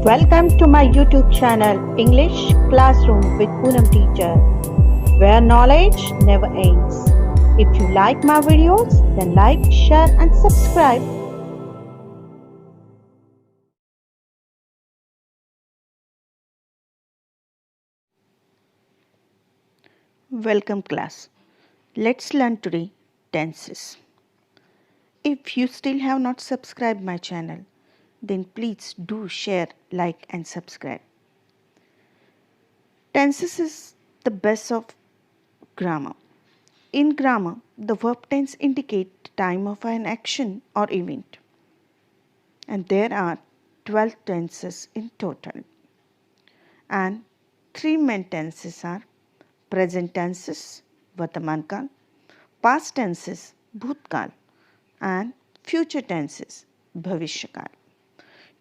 Welcome to my YouTube channel English Classroom with Poonam Teacher, where knowledge never ends. If you like my videos, then like, share and subscribe. Welcome class. Let's learn today tenses. If you still have not subscribed my channel, then please do share, like and subscribe. Tenses is the best of grammar. In grammar, the verb tense indicate time of an action or event. And there are 12 tenses in total. And three main tenses are present tenses, Vartaman Kal, past tenses, Bhutkal, and future tenses, Bhavishya Kal.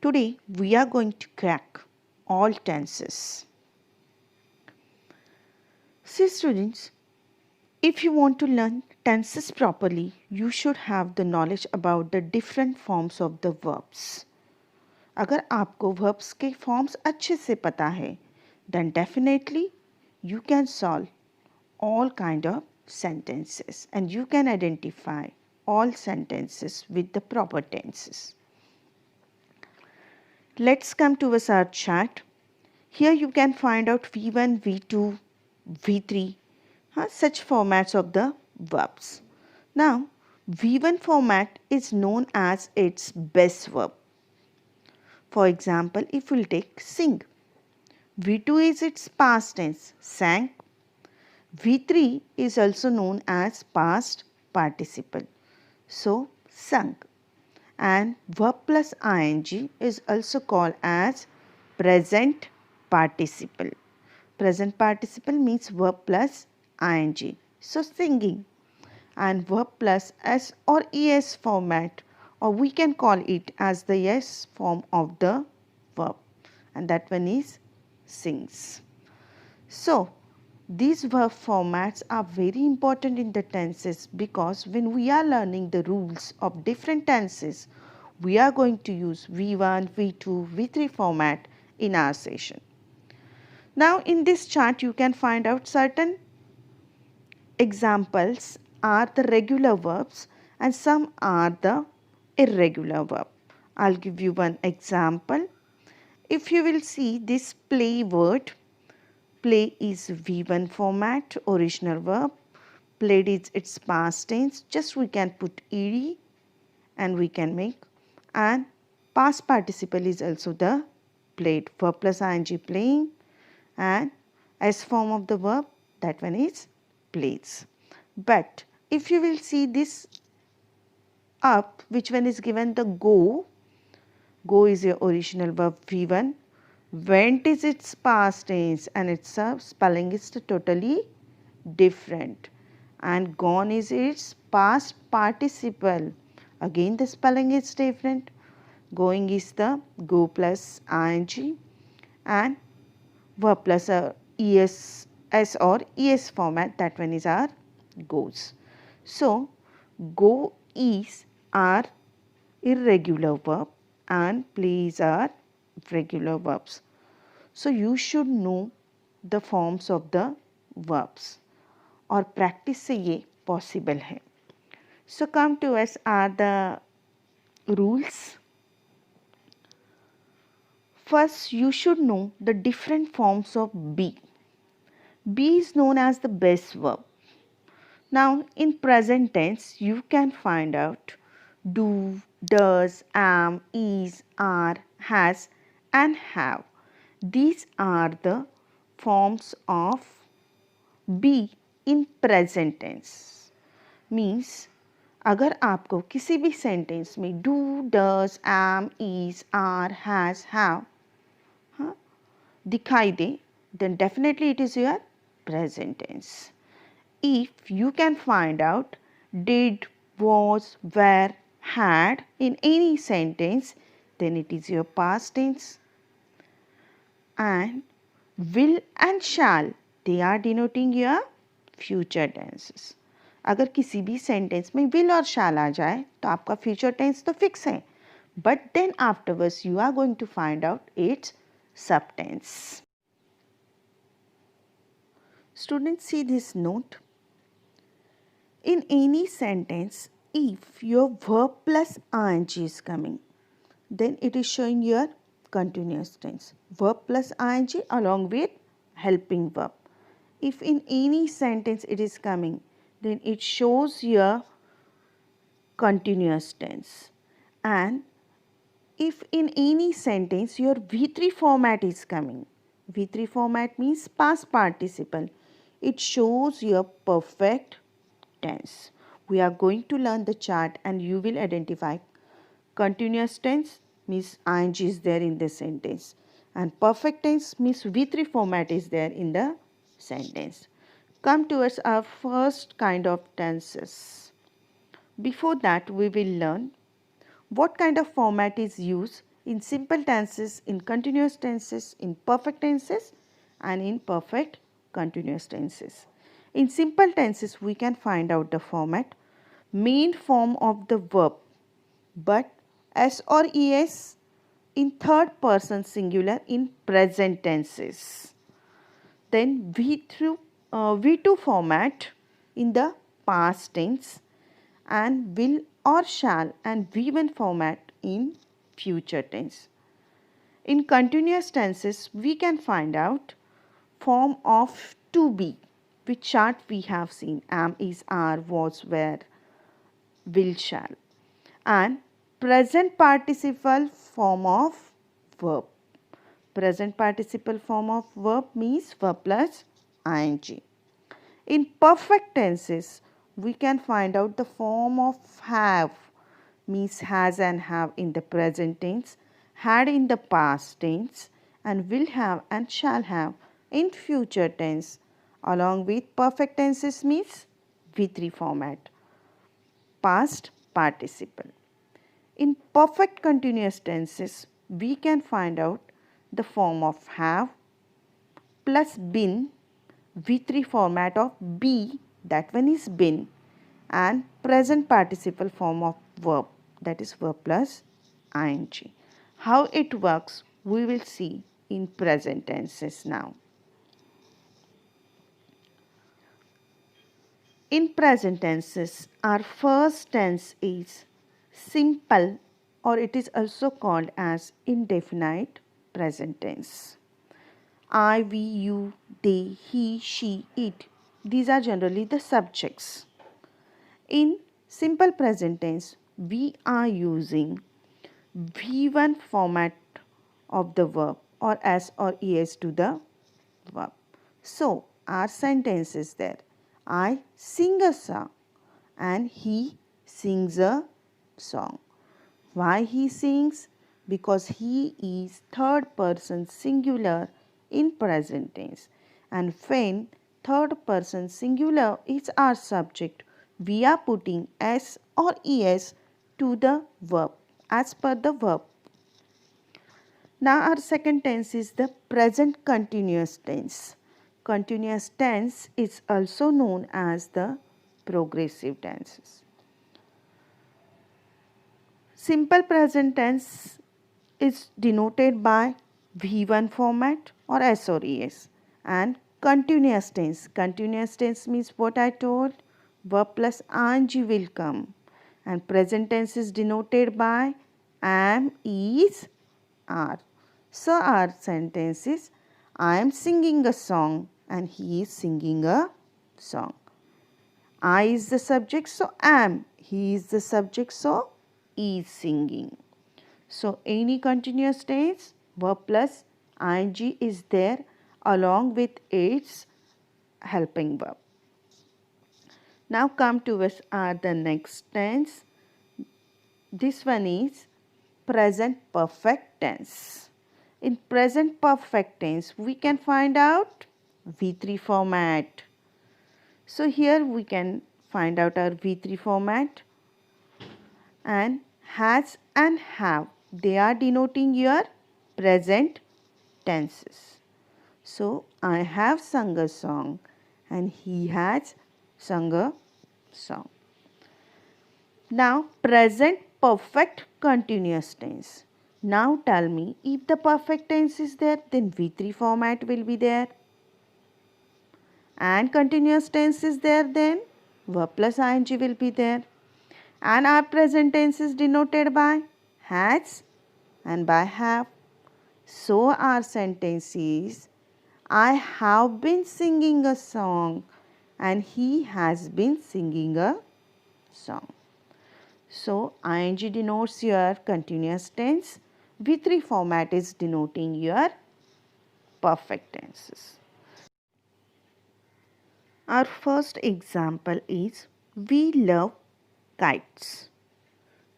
Today we are going to crack all tenses. See students, if you want to learn tenses properly, you should have the knowledge about the different forms of the verbs. अगर आपको verbs के forms अच्छे से पता है, then definitely you can solve all kind of sentences and you can identify all sentences with the proper tenses. Let's come to our chart. Here you can find out V1, V2, V3, such formats of the verbs. Now, V1 format is known as its best verb. For example, if we'll take sing, V2 is its past tense, sang. V3 is also known as past participle, so sung. And verb plus ing is also called as present participle. Present participle means verb plus ing, so singing. And verb plus s or es format, or we can call it as the yes form of the verb, and that one is sings. So these verb formats are very important in the tenses because when we are learning the rules of different tenses, we are going to use V1, V2, V3 format in our session. Now in this chart you can find out certain examples are the regular verbs and some are the irregular verb. I'll give you one example. If you will see this play word, play is V1 format, original verb. Played is its past tense. Just we can put ed and we can make. And past participle is also the played. Verb plus ing playing. And s form of the verb, that one is plays. But if you will see this up, which one is given the go. Go is your original verb V1. Went is its past tense and its spelling is totally different. And gone is its past participle. Again the spelling is different. Going is the go plus ing and verb plus es s or es format, that one is our goes. So go is our irregular verb and plays are regular verbs. So you should know the forms of the verbs और practice से ये possible है. So come to us are the rules. First you should know the different forms of be. Be is known as the best verb. Now in present tense you can find out do, does, am, is, are, has and have. These are the forms of be in present tense. Means अगर आपको किसी भी sentence में do, does, am, is, are, has, have दिखाई दे, then definitely it is your present tense. If you can find out did, was, were, had in any sentence, then it is your past tense. And will and shall, they are denoting your future tenses. अगर किसी भी sentence में will और shall आ जाए तो आपका future tense तो fix है, but then afterwards you are going to find out its subtense. Students, see this note. In any sentence, if your verb plus ing is coming, then it is showing your continuous tense. Verb plus ing along with helping verb. If in any sentence it is coming, then it shows your continuous tense. And if in any sentence your V3 format is coming, V3 format means past participle, it shows your perfect tense. We are going to learn the chart and you will identify continuous tense means ing is there in the sentence and perfect tense means V3 format is there in the sentence. Come towards our first kind of tenses. Before that, we will learn what kind of format is used in simple tenses, in continuous tenses, in perfect tenses and in perfect continuous tenses. In simple tenses, we can find out the format, main form of the verb, but s or es in third person singular in present tenses. Then V2 format in the past tense and will or shall and V1 format in future tense. In continuous tenses, we can find out form of to be, which chart we have seen, am, is, are, was, were, will, shall, and present participle form of verb. Present participle form of verb means verb plus ing. In perfect tenses, we can find out the form of have means has and have in the present tense, had in the past tense and will have and shall have in future tense. Along with perfect tenses means V3 format, past participle. In perfect continuous tenses, we can find out the form of have plus been, V3 format of be, that one is been, and present participle form of verb, that is verb plus ing. How it works, we will see in present tenses now. In present tenses, our first tense is simple, or it is also called as indefinite present tense. I, we, you, they, he, she, it. These are generally the subjects. In simple present tense, we are using V1 format of the verb or s or es to the verb. So, our sentence is there. I sing a song and he sings a song. Why he sings? Because he is third person singular in present tense. And when third person singular is our subject, we are putting s or es to the verb as per the verb. Now our second tense is the present continuous tense. Continuous tense is also known as the progressive tenses. Simple present tense is denoted by V1 format or S or ES, and continuous tense. Continuous tense means what I told, verb plus ing will come, and present tense is denoted by am, is, are. So our sentence is I am singing a song and he is singing a song. I is the subject, so am. He is the subject, so is singing. So any continuous tense, verb plus ing is there along with its helping verb. Now come to us the next tense. This one is present perfect tense. In present perfect tense, we can find out V3 format. So here we can find out our V3 format, and has and have, they are denoting your present tenses. So I have sung a song and he has sung a song. Now present perfect continuous tense. Now tell me, if the perfect tense is there, then V3 format will be there. And continuous tense is there, then verb plus ing will be there. And our present tense is denoted by has and by have. So our sentence is, I have been singing a song and he has been singing a song. So ing denotes your continuous tense. V3 format is denoting your perfect tenses. Our first example is, we love kites.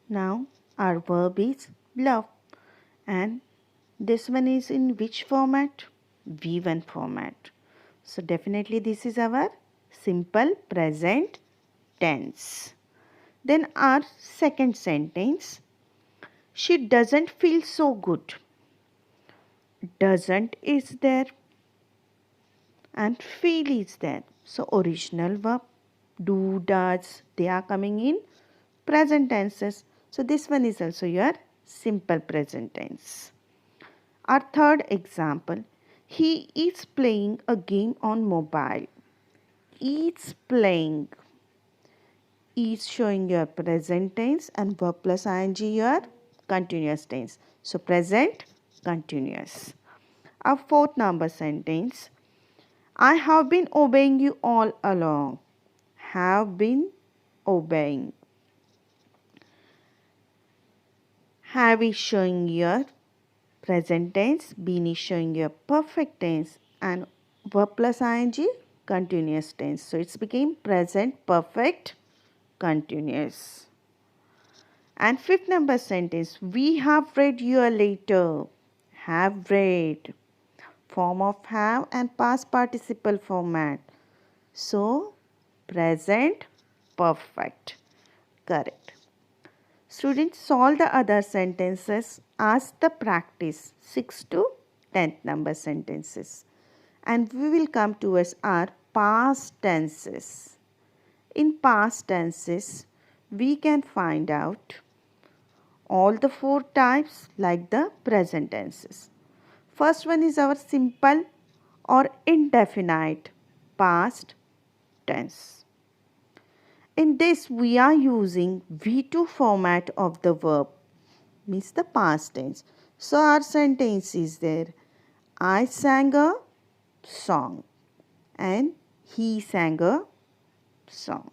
Now our verb is love, and this one is in which format? V1 format. So definitely this is our simple present tense. Then our second sentence, she doesn't feel so good. Doesn't is there and feel is there. So original verb, do, does, they are coming in present tenses. So this one is also your simple present tense. Our third example, he is playing a game on mobile. Is playing. Is showing your present tense and verb plus ing your continuous tense. So present continuous. Our fourth number sentence, I have been obeying you all along. Have been obeying. Have is showing your present tense, been is showing your perfect tense, and verb plus ing continuous tense. So it's became present perfect continuous. And fifth number sentence, we have read your letter. Have read. Form of have and past participle format. So present perfect. Correct. Students, solve the other sentences as the practice 6 to 10th number sentences. And we will come towards our past tenses. In past tenses, we can find out all the 4 types like the present tenses. First one is our simple or indefinite past tense. In this, we are using V2 format of the verb, means the past tense. So our sentence is there, I sang a song and he sang a song.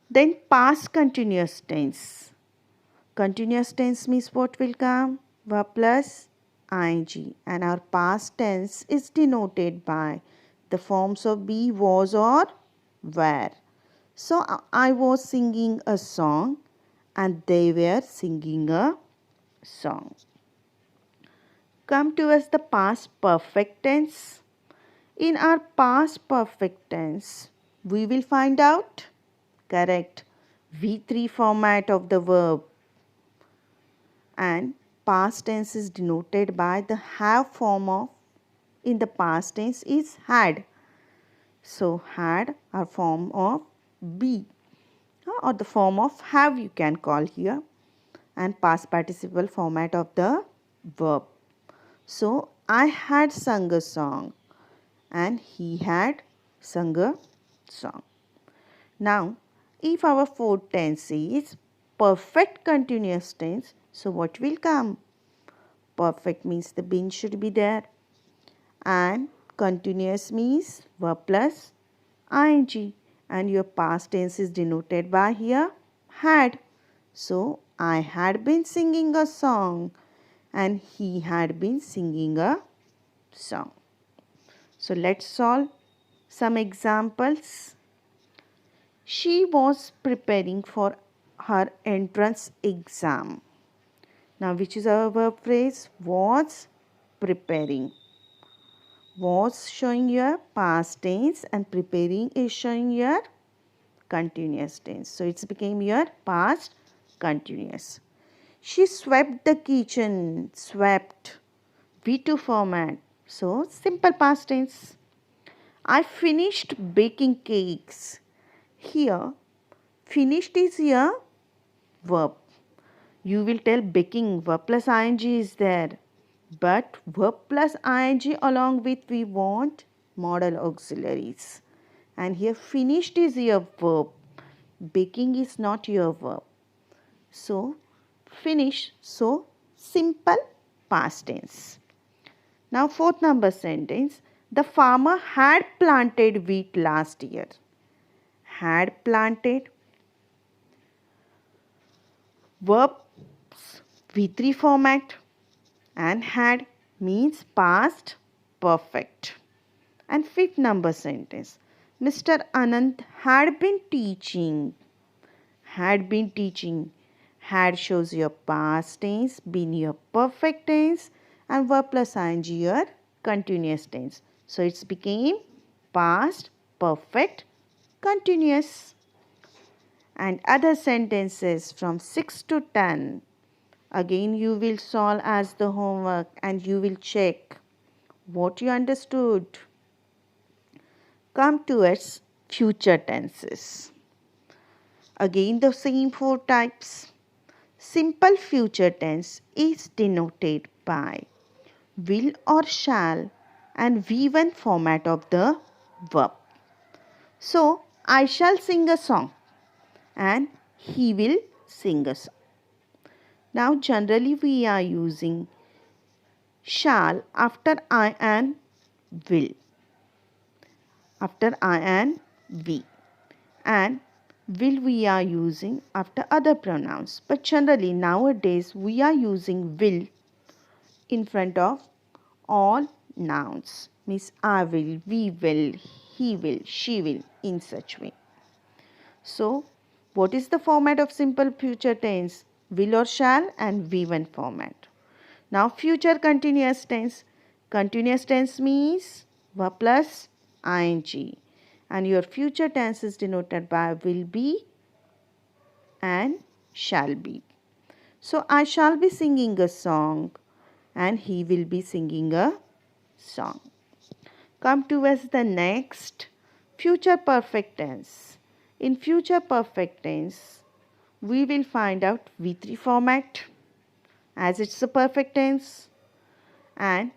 Then past continuous tense. Continuous tense means what will come? Verb plus ing, and our past tense is denoted by the forms of be, was or were. So I was singing a song and they were singing a song. Come towards the past perfect tense. In our past perfect tense, we will find out correct V3 format of the verb, and past tense is denoted by the have form of in the past tense is had. So had are form of be or the form of have you can call here, and past participle format of the verb. So I had sung a song and he had sung a song. Now if our fourth tense is perfect continuous tense, so what will come? Perfect means the been should be there, and continuous means verb plus ing, and your past tense is denoted by here had. So I had been singing a song and he had been singing a song. So let's solve some examples. She was preparing for her entrance exam. Now which is our verb phrase? Was preparing. Was showing your past tense and preparing is showing your continuous tense. So it's became your past continuous. She swept the kitchen. Swept. V2 format. So simple past tense. I finished baking cakes. Here finished is your verb. You will tell baking, verb plus ing is there. But verb plus ing along with we want modal auxiliaries. And here finished is your verb. Baking is not your verb. So finish. So simple past tense. Now fourth number sentence. The farmer had planted wheat last year. Had planted. Verbs V3 format. And had means past perfect. And fifth number sentence. Mr. Anand had been teaching. Had been teaching. Had shows your past tense, been your perfect tense, and verb plus ing your continuous tense. So it's became past perfect continuous. And other sentences from 6 to 10. Again you will solve as the homework and you will check what you understood. Come towards future tenses. Again the same four types. Simple future tense is denoted by will or shall and V1 format of the verb. So, I shall sing a song and he will sing a song. Now, generally we are using shall after I and will. After I and we. And will we are using after other pronouns. But generally nowadays we are using will in front of all nouns. Means I will, we will, he will, she will, in such way. So what is the format of simple future tense? Will or shall and V1 format. Now future continuous tense. Continuous tense means verb plus ing. And your future tense is denoted by will be and shall be. So I shall be singing a song and he will be singing a song. Come towards the next future perfect tense. In future perfect tense, we will find out V3 format as it's a perfect tense, and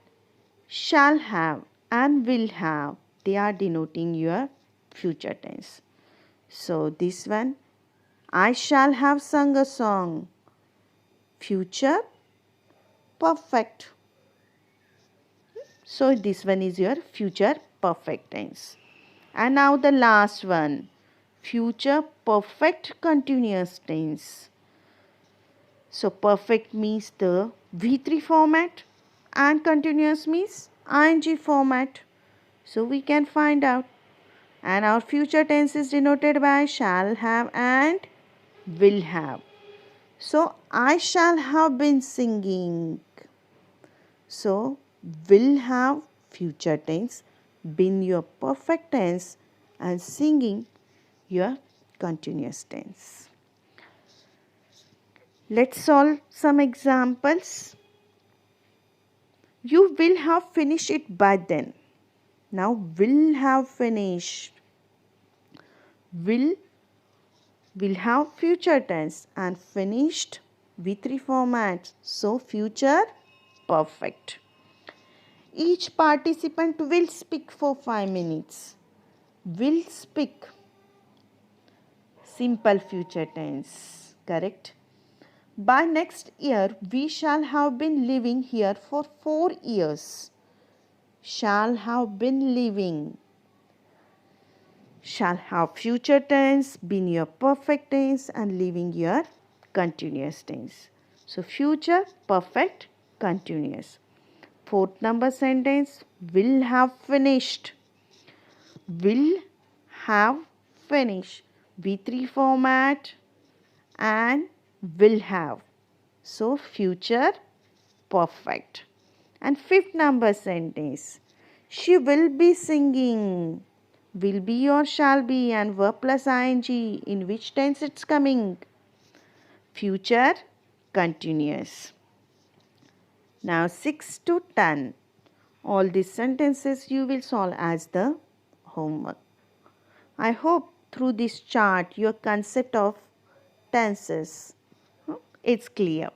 shall have and will have, they are denoting your future tense. So this one, I shall have sung a song, future perfect. So this one is your future perfect tense. And now the last one, future perfect continuous tense. So perfect means the V3 format and continuous means ing format. So we can find out. And our future tense is denoted by shall have and will have. So I shall have been singing. So will have future tense, been your perfect tense, and singing your continuous tense. Let's solve some examples. You will have finished it by then. Now will have finished. Will have future tense and finished V3 format. So future perfect. Each participant will speak for 5 minutes. Will speak. Simple future tense. Correct. By next year, we shall have been living here for 4 years. Shall have been living. Shall have future tense, been your perfect tense, and living your continuous tense. So future perfect continuous. Fourth number sentence, will have finished. Will have finished. V3 format and will have. So future perfect. And fifth number sentence, she will be singing. Will be or shall be and verb plus ing. In which tense it's coming? Future continuous. Now 6 to 10. All these sentences you will solve as the homework. I hope through this chart your concept of tenses It's clear.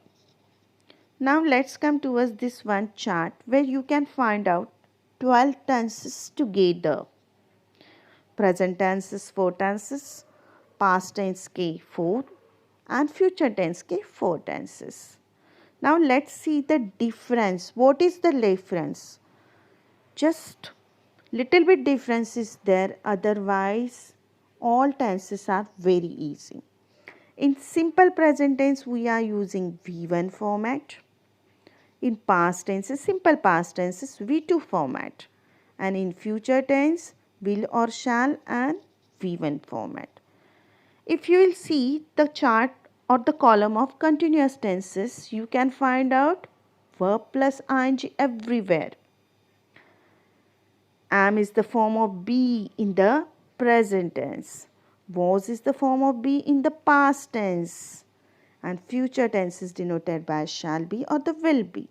Now let's come towards this one chart where you can find out 12 tenses together. Present tense is 4 tenses, past tense के 4 and future tense के 4 tenses. Now let's see the difference. What is the difference? Just little bit difference is there, otherwise all tenses are very easy. In simple present tense we are using V1 format. In past tense, simple past tense is V2 format. And in future tense, will or shall and V1 format. If you will see the chart or the column of continuous tenses, you can find out verb plus ing everywhere. Am is the form of be in the present tense. Was is the form of be in the past tense. And future tense is denoted by shall be or the will be.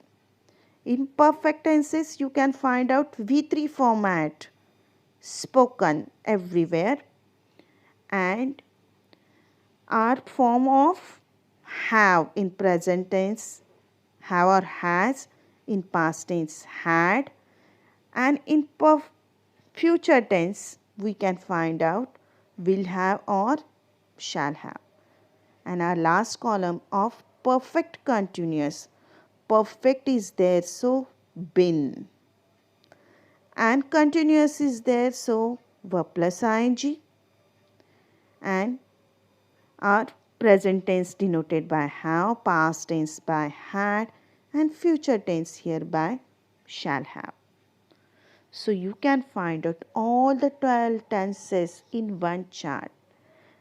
In perfect tenses, you can find out V3 format, spoken everywhere, and our form of have in present tense, have or has, in past tense had, and in future tense we can find out will have or shall have. And our last column of perfect continuous, perfect is there, so been, and continuous is there, so verb plus ing, and our present tense denoted by have, past tense by had, and future tense here by shall have. So you can find out all the 12 tenses in one chart,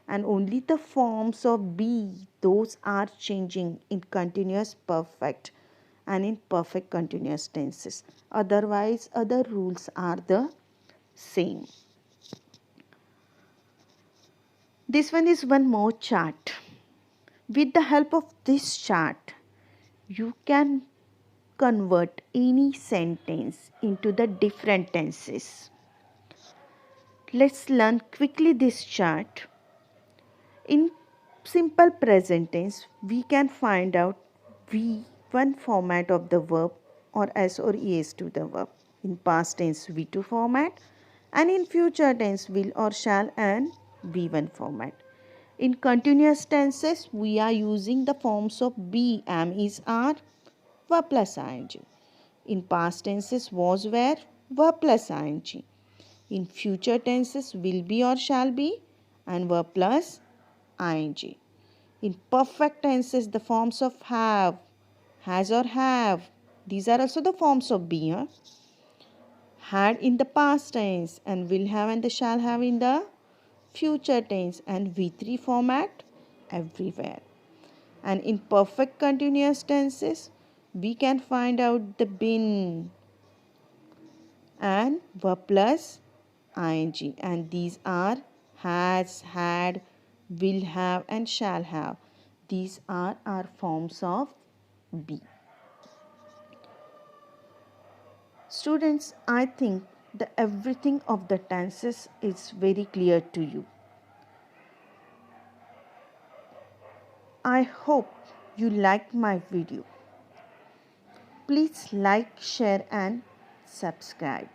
and only the forms of be, those are changing in continuous perfect and in perfect continuous tenses. Otherwise, other rules are the same. This one is one more chart. With the help of this chart, you can convert any sentence into the different tenses. Let's learn quickly this chart. In simple present tense, we can find out V1 format of the verb or S or ES to the verb. In past tense, V2 format, and in future tense, will or shall and V1 format. In continuous tenses, we are using the forms of be, am, is, are, verb plus ing. In past tenses, was, were, verb plus ing. In future tenses, will be or shall be and verb plus ing. In perfect tenses, the forms of have, has or have, these are also the forms of be. Had in the past tense and will have and the shall have in the future tense, and V3 format everywhere. And in perfect continuous tenses, we can find out the been and verb plus ing, and these are has, had, will have and shall have. These are our forms of be. Students, I think the everything of the tenses is very clear to you. I hope you liked my video. Please like, share and subscribe.